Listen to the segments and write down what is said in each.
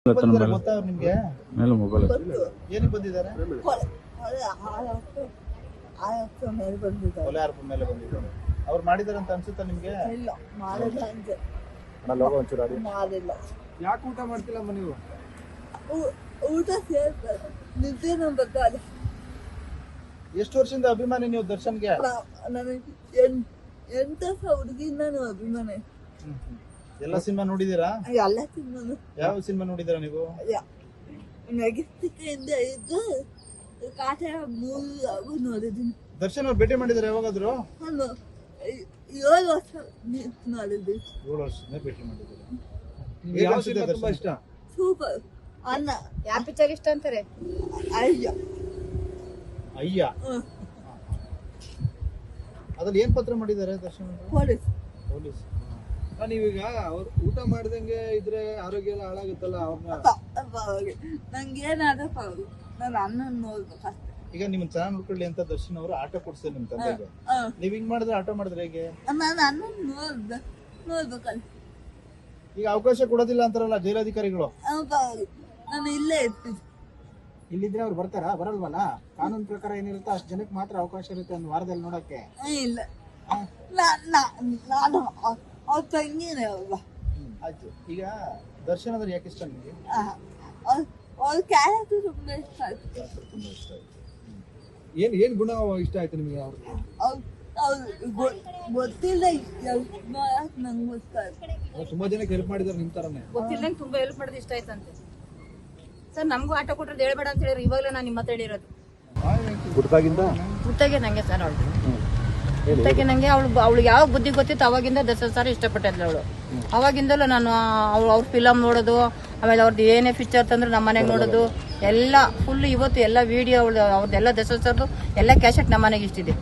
ಗೊತ್ತಾ ನಿಮ್ಗೆ ಮೇಲೆ ಮೊಬೈಲ್ ಏನಕ್ಕೆ ಬಂದಿದ್ದಾರೆ? ಕೊಲೆ ಆರೋಪ ಮೇಲೆ ಬಂದಿದ್ದಾರೆ. ಅವ್ರು ಮಾಡಿದಾರೆ ಅಂತ ಅನ್ಸುತ್ತಾ ನಿಮ್ಗೆ? ಇಲ್ಲ ಮಾಡಿಲ್ಲ ಅಂತೆ. ಮಾಡಿಲ್ಲ. ಯಾಕೆ ಊಟ ಮಾಡ್ತಿಲ್ಲಮ್ಮ ನೀವು? ಊಟ ಸೇರ್ತಾರೆ ನಿದ್ದೆ ಬರ್ತಾರೆ. ಎಷ್ಟು ವರ್ಷದಿಂದ ಅಭಿಮಾನಿ ನೀವು ದರ್ಶನ್ಗೆ? ನನಗೆ 8 ಹುಡುಗಿಯಿಂದ ಅಭಿಮಾನಿ. ಎಲ್ಲ ಸಿನಿಮಾ ನೋಡಿದೀರಾ? ಎಲ್ಲ ಸಿನಿಮಾನು. ಯಾವ ಸಿನಿಮಾ ನೋಡಿದೀರಾ ನೀವು? ಮೆಗಿಸ್ಟಿಕೆಯಿಂದ ಇದ್ದು ಕಾಟ 3 ನೋಡಿದ್ದೀನಿ. ದರ್ಶನ್ ಅವ್ರು ಭೇಟಿ ಮಾಡಿದಾರೆ ಯಾವಾಗಾದ್ರು? ನಾನು 7 ವರ್ಷ ನೋಡಿದ್ವಿ. 7 ವರ್ಷದಿಂದ ಭೇಟಿ ಮಾಡಿದ್ದಾರೆ. ಯಾವ ಸಿನಿಮಾ ತುಂಬಾ ಇಷ್ಟ? ಸೂಪರ್. ಅಣ್ಣ ಯಾವ ಪಿಕ್ಚರ್ ಇಷ್ಟ ಅಂತಾರೆ? ಅಯ್ಯ ಅಯ್ಯ. ಅದ್ರಲ್ಲಿ ಏನ್ ಪಾತ್ರ ಮಾಡಿದ್ದಾರೆ ದರ್ಶನ್? ಪೊಲೀಸ್. ನೀವೀಗ ಅವ್ರು ಊಟ ಮಾಡ್ದಂಗೆ ಇದ್ರೆ ಆರೋಗ್ಯ ಎಲ್ಲ ಹಾಳಾಗುತ್ತಲ್ಲ ಅವ್ರನ್ನ. ನಂಗೇನಾದ್ರೂ ಪರವಾಗಿಲ್ಲ, ನಾನು ಅನ್ನ ನೋಡ್ಬೇಕಷ್ಟೇ. ಈಗ ನಿಮ್ಮನ್ನ ಚೆನ್ನಾಗಿ ನೋಡ್ಕೊಳ್ಳಿ ಅಂತ ದರ್ಶನ್ ಅವರು ಆಟ ಕೊಡ್ಸ್ತಾರೆ ನಿಮ್ ತಂದೆಗೆ. ನೀವ್ ಹಿಂಗ್ ಮಾಡಿದ್ರೆ ಆಟ ಮಾಡಿದ್ರೆ ಹೇಗೆ? ನಾನು ಅನ್ನ ನೋಡ್ಬೇಕಲ್ಲ. ಈಗ ಅವಕಾಶ ಕೊಡೋದಿಲ್ಲ ಅಂತಾರಲ್ಲ ಜೈಲಾಧಿಕಾರಿಗಳು. ನಾನು ಇಲ್ಲೇ ಇರ್ತೀನಿ. ಇಲ್ಲಿದ್ರೆ ಅವ್ರು ಬರ್ತಾರಾ? ಬರಲ್ವಲ್ಲ. ಕಾನೂನು ಪ್ರಕಾರ ಏನಿರುತ್ತೆ ಅಷ್ಟು ಜನಕ್ಕೆ ಮಾತ್ರ ಅವಕಾಶ ಇರುತ್ತೆ ಒಂದು ವಾರದಲ್ಲಿ ನೋಡಕ್ಕೆ. ಇಲ್ಲ ನಾನು ಅವ್ರ ತಂಗಿನೇ ಅಲ್ವಾ. ಆಯ್ತು. ಈಗ ದರ್ಶನ್ ಅಂದ್ರೆ ಯಾಕೆ ಇಷ್ಟ ನಿಮಗೆ? ಅವ್ರ ಕ್ಯಾರೆಕ್ಟರ್ ತುಂಬಾ ಇಷ್ಟ ಆಯ್ತು. ತುಂಬಾ ಇಷ್ಟ ಆಯ್ತು. ಏನ್ ಗುಣ ಇಷ್ಟ ಆಯ್ತು ನಿಮಗೆ? ಗೊತ್ತಿಲ್ಲ ನಂಗೆ ಗೊತ್ತಾಯ್ತು. ತುಂಬಾ ಜನಕ್ಕೆ ಹೆಲ್ಪ್ ಮಾಡಿದಾರೆ ನಿಮ್ ತರನೇ. ಗೊತ್ತಿಲ್ಲಂಗೆ ತುಂಬಾ ಹೆಲ್ಪ್ ಮಾಡೋದು ಇಷ್ಟ ಆಯ್ತಂತೆ ಸರ್. ನಮಗೂ ಆಟ ಕೊಟ್ಟರೆ ಹೇಳ್ಬೇಡ ಅಂತ ಹೇಳಿದ್ರು. ಇವಾಗಲೇ ನಾನು ನಿಮ್ಮ ಹತ್ರ ಹೇಳಿರೋದು. ಗುತ್ತಾಗೆ ನಂಗೆ ಸರ್ ಅವಳು ಗುತ್ತಾಗೆ ನಂಗೆ ಅವಳು ಯಾವ ಬುದ್ಧಿ ಗೊತ್ತಿತ್ತು ಅವಾಗಿಂದ ದರ್ಶನ್ ಸರ್ ಇಷ್ಟಪಟ್ಟಿದ್ಲು ಅವಳು. ಅವಾಗಿಂದಲೂ ನಾನು ಅವ್ರ ಫಿಲಮ್ ನೋಡೋದು, ಆಮೇಲೆ ಅವ್ರದ್ದು ಏನೇ ಪಿಕ್ಚರ್ ತಂದ್ರು ನಮ್ಮ ಮನೆಗೆ ನೋಡೋದು ಎಲ್ಲ ಫುಲ್. ಇವತ್ತು ಎಲ್ಲ ವಿಡಿಯೋ ಅವ್ರದ್ದೆಲ್ಲ ದರ್ಶನ್ ಸರ್ದು ಎಲ್ಲ ಕ್ಯಾಸೆಟ್ ನಮ್ಮ ಮನೆಗೆ ಇಷ್ಟಿದೆ.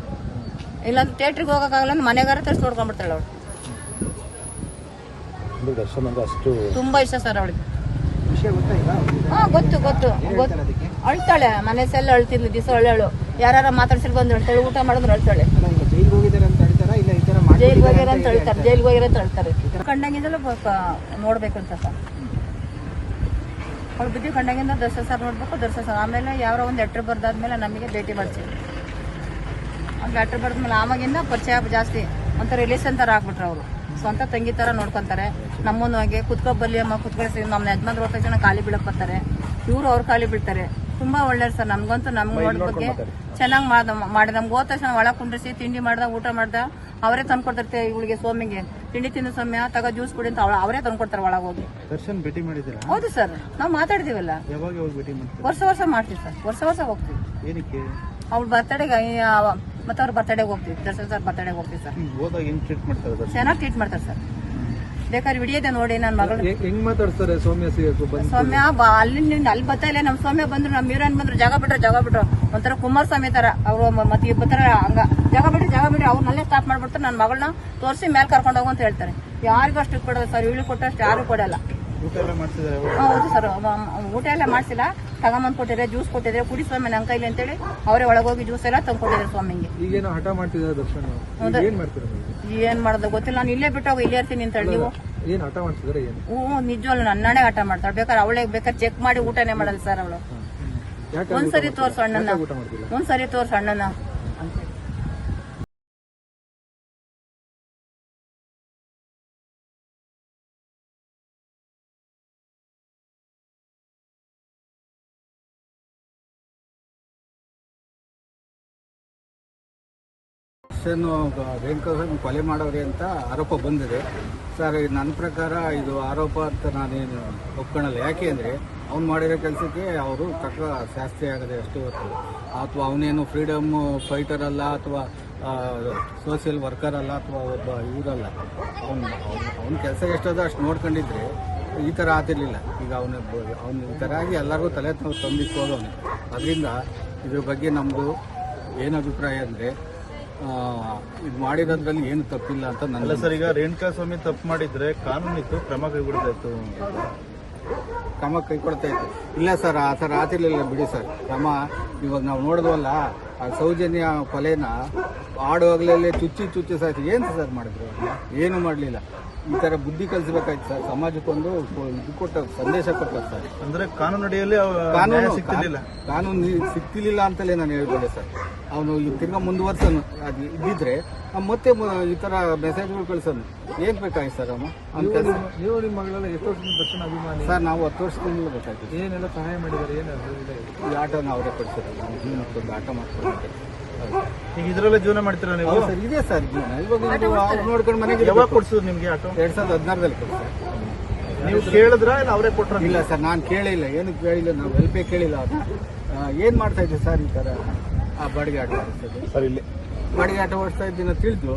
ಇಲ್ಲಾಂದ್ರೆ ಥಿಯೇಟ್ರಿಗೆ ಹೋಗೋಕ್ಕಾಗಲ್ಲ, ಮನೆಗಾರ ತರಿಸಿ ನೋಡ್ಕೊಂಡ್ಬಿಡ್ತಾಳೆ ಅವಳು. ತುಂಬಾ ಇಷ್ಟ ಸರ್ ಅವಳಿಗೆ. ಗೊತ್ತು ಅಳ್ತಾಳೆ. ಮನೆಸೆಲ್ಲ ಅಳ್ತಿರ್ಲಿ, ದಿವಸ ಅಳ್ಳಳು. ಯಾರು ಮಾತಾಡ್ಸಿರ್ ಬಂದು ಅಳ್ತಾಳೆ, ಊಟ ಮಾಡಿದ್ರೆ ಅಳ್ತಾಳೆ. ಜೈಲ್ಗೆ ಹೋಗಿರ ಅಂತ ಹೇಳ್ತಾರೆ, ಜೈಲ್ಗೆ ಹೋಗಿರ ಅಂತ ಹೇಳ್ತಾರೆ. ಕಂಡಂಗಿಂದಲೂ ನೋಡ್ಬೇಕು ಅಂತ ಸರ್. ಅವಳು ಬುದ್ಧಿ ಕಂಡಂಗಿಂದ ದರ್ಶನ್ ಸರ್ ನೋಡ್ಬೇಕು. ದರ್ಶನ್ ಸರ್ ಆಮೇಲೆ ಯಾರೋ ಒಂದು ಲೆಟ್ರ್ ಬರ್ದಾದ್ಮೇಲೆ ನಮಗೆ ಭೇಟಿ ಮಾಡ್ತೀವಿ. ಲೆಟ್ರ್ ಬರ್ದ್ಮೇಲೆ ಆವಾಗಿಂದ ಪರಿಚಯ ಜಾಸ್ತಿ. ಒಂಥರ ರಿಲೇಷನ್ ಥರ ಆಗ್ಬಿಟ್ರು ಅವರು. ಸ್ವಂತ ತಂಗಿ ಥರ ನೋಡ್ಕೊಂತಾರೆ. ನಮ್ಮನ್ನು ಹಾಗೆ ಕುತ್ಕೊಬಲ್ಲಿ ಅಮ್ಮ ಕುತ್ಕೊಳಿಸಿ ನಮ್ಮ ಯಜಮಾನ್ರು ಹೋದ ತಕ್ಷಣ ಖಾಲಿ ಬೀಳಕ್ ಬರ್ತಾರೆ. ಇವರು ಅವ್ರು ಖಾಲಿ ಬೀಳ್ತಾರೆ. ತುಂಬಾ ಒಳ್ಳೆಯರು ಸರ್. ನಮ್ಗಂತೂ ನಮ್ಗೆ ನೋಡಿದ ಬಗ್ಗೆ ಚೆನ್ನಾಗಿ ಮಾಡಿ ನಮ್ಗೆ ಹೋದ ತಕ್ಷಣ ಒಳಗೆ ಕುಂಡ್ರಿಸಿ ತಿಂಡಿ ಮಾಡ್ದ, ಊಟ ಮಾಡ್ದ ಅವರೇ ತಂದ್ಕೊಡ್ತಾರೆ. ಇವಳಿಗೆ ಸೋಮಿಗೆ ತಿಂಡಿ ತಿಂದು ಸೌಮ್ಯ ತಗೋ ಜ್ಯೂಸ್ ಕುಡಿ ಅಂತ ಅವರೇ ತಂದ್ಕೊಡ್ತಾರೆ ಒಳಗೆ ಹೋಗಿ. ದರ್ಶನ್ ಭೇಟಿ ಮಾಡಿದ್ದೀರಾ? ಹೌದು ಸರ್, ನಾವು ಮಾತಾಡ್ತೀವಲ್ಲ. ಯಾವಾಗ ಹೋಗಿ ಭೇಟಿ ಮಾಡ್ತೀವಿ? ವರ್ಷ ಮಾಡ್ತೀವಿ ಸರ್. ವರ್ಷ ಹೋಗ್ತೀವಿ. ಏನಕ್ಕೆ? ಅವ್ಳ ಬರ್ತಡೆಗೆ ಮತ್ತೆ ಅವ್ರ ಬರ್ತಡೆಗೆ ಹೋಗ್ತೀವಿ. ದರ್ಶನ್ ಸರ್ ಬರ್ತಡೆಗೆ ಹೋಗ್ತೀವಿ ಸರ್. ಹೋದಾಗ ಏನು ಟ್ರೀಟ್ ಮಾಡ್ತಾರೆ? ಚೆನ್ನಾಗಿ ಟ್ರೀಟ್ ಮಾಡ್ತಾರೆ ಸರ್. ಬೇಕಾದ್ರೆ ವಿಡಿಯೋದೆ ನೋಡಿ. ನನ್ನ ಮಗಳು ಹೆಂಗ್ ಮಾತಾಡ್ತಾರೆ ಸೌಮ್ಯ? ಸೌಮ್ಯ ಅಲ್ಲಿ ಬರ್ತಾ ಇಲ್ಲ. ನಮ್ಮ ಸೌಮ್ಯ ಬಂದ್ರು, ನಮ್ಮ ಹೀರೋಯಿನ್ ಬಂದ್ರು, ಜಾಗ ಬಿಟ್ರು. ಒಂಥರ ಕುಮಾರಸ್ವಾಮಿ ತರ ಅವರು. ಮತ್ತೆ ಬರ್ತಾರ ಹಂಗ ಜಾಗ ಬಿಟ್ರಿ ಅವ್ರನ್ನಲ್ಲೇ ಸ್ಟಾಪ್ ಮಾಡ್ಬಿಡ್ತಾರೆ. ನನ್ನ ಮಗಳನ್ನ ತೋರಿಸಿ ಮೇಲೆ ಕರ್ಕೊಂಡು ಹೋಗು ಅಂತ ಹೇಳ್ತಾರೆ. ಯಾರಿಗೂ ಅಷ್ಟು ಕೊಡೋದು ಸರ್. ಇವಳು ಕೊಟ್ಟಷ್ಟು ಯಾರು ಕೊಡಲ್ಲ. ಹೌದು ಸರ್, ಊಟ ಎಲ್ಲ ಮಾಡ್ಸಿಲ್ಲ. ತಗೊಂಬಂದ್ ಕೊಟ್ಟಿದ್ರೆ, ಜ್ಯೂಸ್ ಕೊಟ್ಟಿದ್ರೆ, ಕುಡಿ ಸ್ವಾಮಿ ನನ್ನ ಕೈಲಿ ಅಂತೇಳಿ ಅವರೇ ಒಳಗೋಗಿ ಜ್ಯೂಸ್ ಎಲ್ಲ ತಂದ್ಕೊಟ್ಟಿದ್ರು ಸ್ವಾಮಿಗೆ. ಈಗೇನೋ ಹಠ ಮಾಡ್ತಿದ್ದಾರೆ ದರ್ಶನ್. ಏನ್ ಮಾಡೋದು ಗೊತ್ತಿಲ್ಲ. ನಾನು ಇಲ್ಲೇ ಬಿಟ್ಟೋಗ ಇಲ್ಲೇ ಇರ್ತೀನಿ ಅಂತ ಹೇಳಿ. ನೀವು ಏನ್ ಹಠ ಮಾಡ್ತಿದ್ರೆ? ನಿಜವಲ್ಲ ನನ್ನನೇ ಹಠ ಮಾಡ್ತಾಳೆ. ಬೇಕಾದ್ರೆ ಅವಳೇ ಚೆಕ್ ಮಾಡಿ ಊಟನೇ ಮಾಡಲ್ಲ ಸರ್ ಅವಳು. ಒಂದ್ಸರಿ ತೋರ್ಸು ಅಣ್ಣನ, ಒಂದ್ಸರಿ ತೋರ್ಸು ಅಣ್ಣನ ಅಂತ. ರೇಣುಕಾಸ್ವಾಮಿ ಕೊಲೆ ಮಾಡೋರಿ ಅಂತ ಆರೋಪ ಬಂದಿದೆ ಸರ್. ನನ್ನ ಪ್ರಕಾರ ಇದು ಆರೋಪ ಅಂತ ನಾನೇನು ಒಪ್ಕೊಳ್ಳಲ್ಲ. ಯಾಕೆ ಅಂದರೆ ಅವ್ನು ಮಾಡಿರೋ ಕೆಲಸಕ್ಕೆ ಅವರು ತಕ್ಕ ಶಾಸ್ತಿ ಆಗದೆ ಅಷ್ಟು ಹೊತ್ತು. ಅಥವಾ ಅವನೇನು ಫ್ರೀಡಮ್ ಫೈಟರ್ ಅಲ್ಲ, ಅಥವಾ ಸೋಷಿಯಲ್ ವರ್ಕರ್ ಅಲ್ಲ, ಅಥವಾ ಒಬ್ಬ ಇವರಲ್ಲ. ಅವ್ನ ಕೆಲಸ ಎಷ್ಟದ ಅಷ್ಟು ನೋಡ್ಕೊಂಡಿದ್ರೆ ಈ ಥರ ಆಗ್ತಿರ್ಲಿಲ್ಲ. ಈಗ ಅವನು ಈ ಥರ ಆಗಿ ಎಲ್ಲರಿಗೂ ತಲೆ ತಂದಿಟ್ಟು ಹೋಗೋನು. ಅದರಿಂದ ಇದ್ರ ಬಗ್ಗೆ ನಮ್ಮದು ಏನು ಅಭಿಪ್ರಾಯ ಅಂದರೆ ಇದು ಮಾಡಿರೋದ್ರಲ್ಲಿ ಏನು ತಪ್ಪಿಲ್ಲ ಅಂತ ನನ್ನ. ಸರ್, ಈಗ ರೇಣುಕಾಸ್ವಾಮಿ ತಪ್ಪು ಮಾಡಿದ್ರೆ ಕಾನೂನಿತ್ತು ಕ್ರಮ ಕೈಗೊಳ್ತಾಯಿತ್ತು. ಕ್ರಮ ಕೈಗೊಳ್ತಾ ಇತ್ತು. ಇಲ್ಲ ಸರ್, ಆ ಥರ ಆತಿರ್ಲಿಲ್ಲ ಬಿಡಿ ಸರ್. ಕ್ರಮ ಇವಾಗ ನಾವು ನೋಡಿದ್ವಲ್ಲ, ಆ ಸೌಜನ್ಯ ಕೊಲೆನ ಆಡುವಾಗಲೇ ಚುಚ್ಚಿ ಸಾಯ್ತು. ಏನು ಸರ್ ಮಾಡಿದ್ರು? ಏನು ಮಾಡಲಿಲ್ಲ. ಈ ತರ ಬುದ್ಧಿ ಕಲಿಸಬೇಕಾಯ್ತು ಸರ್. ಸಮಾಜಕ್ಕೊಂದು ಇದು ಕೊಟ್ಟ ಸಂದೇಶ ಕೊಟ್ಟ ಸರ್. ಅಂದ್ರೆ ಕಾನೂನಡಿಯಲ್ಲಿ ಕಾನೂನು ಸಿಗ್ತಿರ್ಲಿಲ್ಲ. ಕಾನೂನು ಸಿಗ್ತಿರ್ಲಿಲ್ಲ ಅಂತಲೇ ನಾನು ಹೇಳ್ಬೋದೆ ಸರ್. ಅವನು ತಿರ್ಗಾ ಮುಂದುವರ್ಸ ಅದು ಇದ್ದಿದ್ರೆ ಮತ್ತೆ ಈ ತರ ಮೆಸೇಜ್ಗಳು ಕಳ್ಸೋನು ಏನ್ ಬೇಕಾಯ್ತು ಸರ್ ಅವನು ನೀವು ನಿಮ್ಮ ಮಗಳೆಲ್ಲ ಎಷ್ಟು ವರ್ಷದಿಂದ ದರ್ಶನ ಅಭಿಮಾನಿ ಸರ್. ನಾವು 10 ವರ್ಷದಿಂದ ಬೇಕಾಯ್ತು. ಏನೆಲ್ಲ ಸಹಾಯ ಮಾಡಿದ್ದಾರೆ ಏನು ಈ ಆಟೋನ ಅವರೇ ಕೊಡ್ಸಿದ್ರು. ಮತ್ತೊಂದು ಆಟ ಮಾಡ್ಕೊಳ್ತಾರೆ. ಈಗ ಇದ್ರಲ್ಲೇ ಜೀವನ ಮಾಡ್ತೀರಾ ನೀವು? ಹೌದು ಸರ್, ಇದೆ ಸರ್ ಜೀವನ. ಇವಾಗ ಇದು ಅವ್ರು ನೋಡ್ಕೊಂಡು ಮನೆಗೆ ಯಾವಾಗ ಕೊಡ್ಸಿದ್ರು ನಿಮ್ಗೆ ಆಟೋ? 2016ರಲ್ಲಿ ಕೊಡ್ತಾರೆ. ನೀವು ಕೇಳಿದ್ರ ಇಲ್ಲ ಅವರೇ ಕೊಟ್ರ? ಇಲ್ಲ ಸರ್, ನಾನು ಕೇಳಿಲ್ಲ, ಏನು ಕೇಳಿಲ್ಲ, ನಾವು ಹೆಲ್ಪೇ ಕೇಳಿಲ್ಲ. ಅದು ಏನ್ ಮಾಡ್ತಾ ಇದ್ದೀವಿ ಸರ್ ಈ ತರ ಬಾಡಿಗೆ ಆಟ ಓಡಿಸ್ತದೆ. ಸರ್ ಇಲ್ಲಿ ಬಾಡಿಗೆ ಆಟ ಓಡಿಸ್ತಾ ಇದ್ದೀನಿ ತಿಳಿದು